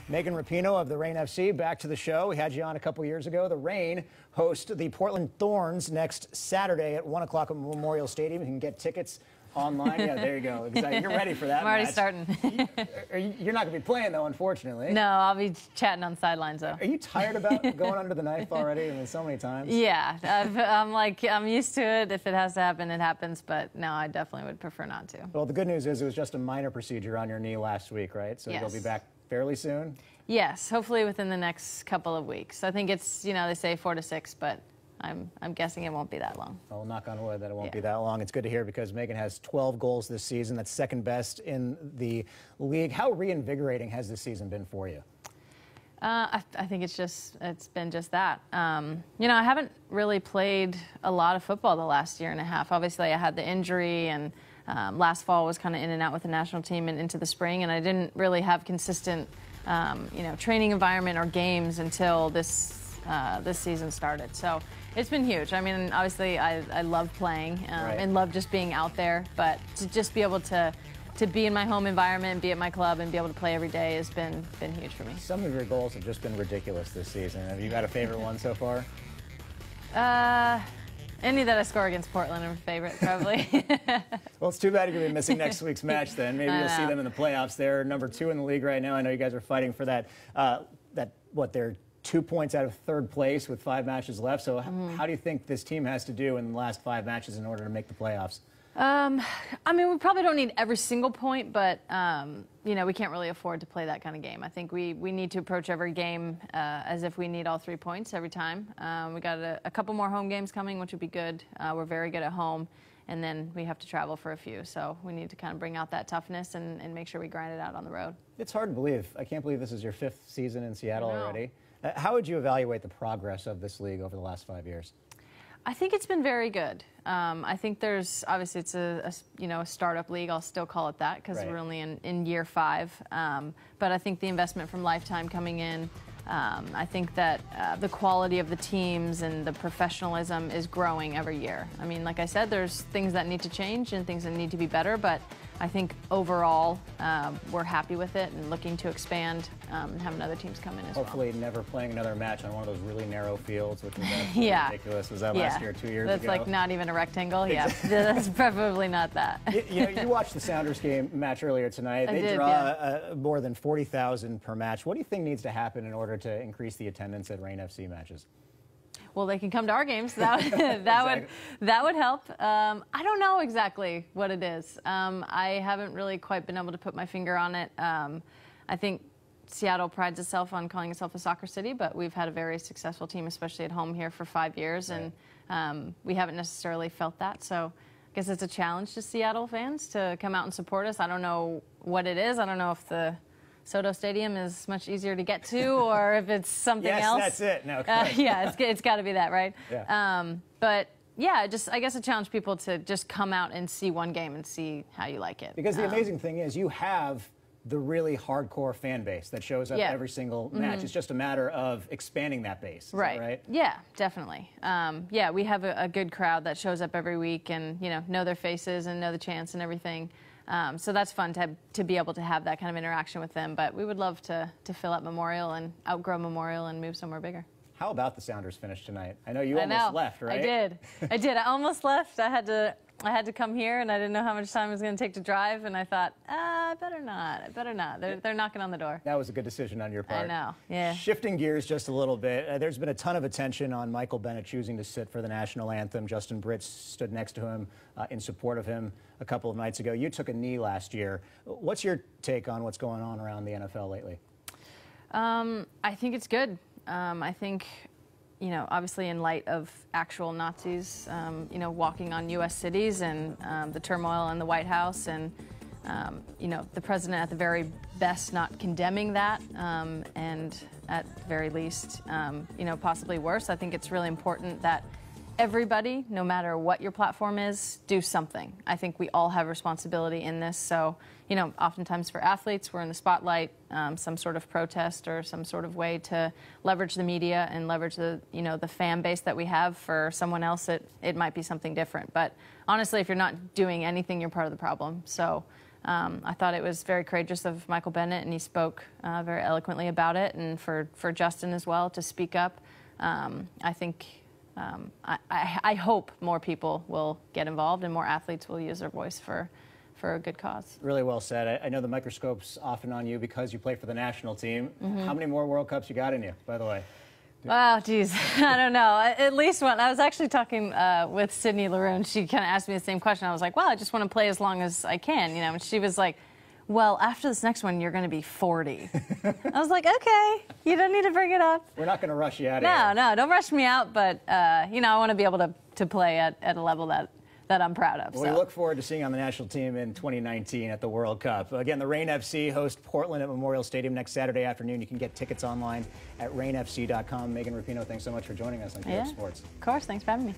Megan Rapinoe of the Reign FC, back to the show. We had you on a couple years ago. The Reign host the Portland Thorns next Saturday at 1 o'clock at Memorial Stadium. You can get tickets online. Yeah, there you go. Exactly. You're ready for that I'm already match. starting. You're not going to be playing, though, unfortunately. No, I'll be chatting on the sidelines, though. Are you tired about going under the knife already? I mean, so many times. Yeah, I'm used to it. If it has to happen, it happens. But no, I definitely would prefer not to. Well, the good news is it was just a minor procedure on your knee last week, right? So yes. You'll be back fairly soon? Yes, hopefully within the next couple of weeks. I think it's, they say 4 to 6, but I'm guessing it won't be that long. I'll knock on wood that it won't be that long. It's good to hear because Megan has 12 goals this season. That's second best in the league. How reinvigorating has this season been for you? I think it's been just that. I haven't really played a lot of football the last year and a half. Obviously, I had the injury, and last fall was kind of in and out with the national team and into the spring, and I didn't really have consistent, training environment or games until this season started. So it's been huge. I mean, obviously, I love playing and love just being out there, but to just be able to be in my home environment, be at my club, and be able to play every day has been huge for me. Some of your goals have just been ridiculous this season. Have you got a favorite one so far? Any that I score against Portland are my favorite, probably. Well, it's too bad you're going to be missing next week's match then. Maybe you'll see them in the playoffs. They're number 2 in the league right now. I know you guys are fighting for that, they're 2 points out of third place with 5 matches left. So how do you think this team has to do in the last 5 matches in order to make the playoffs? I mean, we probably don't need every single point, but, we can't really afford to play that kind of game. I think we need to approach every game as if we need all 3 points every time. We got a couple more home games coming, which would be good. We're very good at home, and then we have to travel for a few. So we need to kind of bring out that toughness and make sure we grind it out on the road. It's hard to believe. I can't believe this is your 5th season in Seattle already. How would you evaluate the progress of this league over the last 5 years? I think it's been very good. I think there's obviously it's a startup league. I'll still call it that because we're only in year 5. But I think the investment from Lifetime coming in, I think that the quality of the teams and the professionalism is growing every year. I mean, like I said, there's things that need to change and things that need to be better, but I think overall we're happy with it and looking to expand and having other teams come in as Hopefully never playing another match on one of those really narrow fields, which was ridiculous. Was that last year, 2 years ago? That's like not even a rectangle. Yeah, that's probably not that. You watched the Sounders game match earlier tonight. They draw more than 40,000 per match. What do you think needs to happen in order to increase the attendance at Reign FC matches? Well, they can come to our games. That would help. I don't know exactly what it is. I haven't really quite been able to put my finger on it. I think Seattle prides itself on calling itself a soccer city, but we've had a very successful team, especially at home here for 5 years, and we haven't necessarily felt that. So I guess it's a challenge to Seattle fans to come out and support us. I don't know what it is. I don't know if the Soto Stadium is much easier to get to, or if it's something else. Yes, that's it. No, it's got to be that, right? Yeah. But yeah, I guess I challenge people to just come out and see one game and see how you like it. Because the amazing thing is you have the really hardcore fan base that shows up every single match. It's just a matter of expanding that base. Is that right? Yeah, definitely. We have a good crowd that shows up every week and know their faces and know the chants and everything. So that's fun to be able to have that kind of interaction with them. But we would love to fill up Memorial and outgrow Memorial and move somewhere bigger. How about the Sounders finish tonight? I know you almost left, right? I did. I almost left. I had to come here, and I didn't know how much time it was going to take to drive, and I thought, I better not. They're knocking on the door. That was a good decision on your part. I know, yeah. Shifting gears just a little bit, there's been a ton of attention on Michael Bennett choosing to sit for the national anthem. Justin Britt stood next to him in support of him a couple of nights ago. You took a knee last year. What's your take on what's going on around the NFL lately? I think it's good. I think, obviously in light of actual Nazis, walking on U.S. cities and the turmoil in the White House and, the president at the very best not condemning that and at the very least, possibly worse. I think it's really important that everybody, no matter what your platform is, do something. I think we all have responsibility in this. So, oftentimes for athletes, we're in the spotlight, some sort of protest or some sort of way to leverage the media and leverage the, the fan base that we have. For someone else, it might be something different. But honestly, if you're not doing anything, you're part of the problem. So I thought it was very courageous of Michael Bennett, and he spoke very eloquently about it, and for Justin as well to speak up. I think, I hope more people will get involved and more athletes will use their voice for a good cause. Really well said. I know the microscope's often on you because you play for the national team. How many more World Cups you got in you, by the way? Wow, geez, I don't know. At least one. I was actually talking with Sydney Laroon. She kind of asked me the same question. I was like, well, I just want to play as long as I can, you know. And she was like, well, after this next one, you're going to be 40. I was like, okay, you don't need to bring it up. We're not going to rush you out of here. No, don't rush me out. But, you know, I want to be able to play at a level that I'm proud of. Well, we look forward to seeing you on the national team in 2019 at the World Cup. Again, the Reign FC host Portland at Memorial Stadium next Saturday afternoon. You can get tickets online at reignfc.com. Megan Rapinoe, thanks so much for joining us on Sports. Of course, thanks for having me.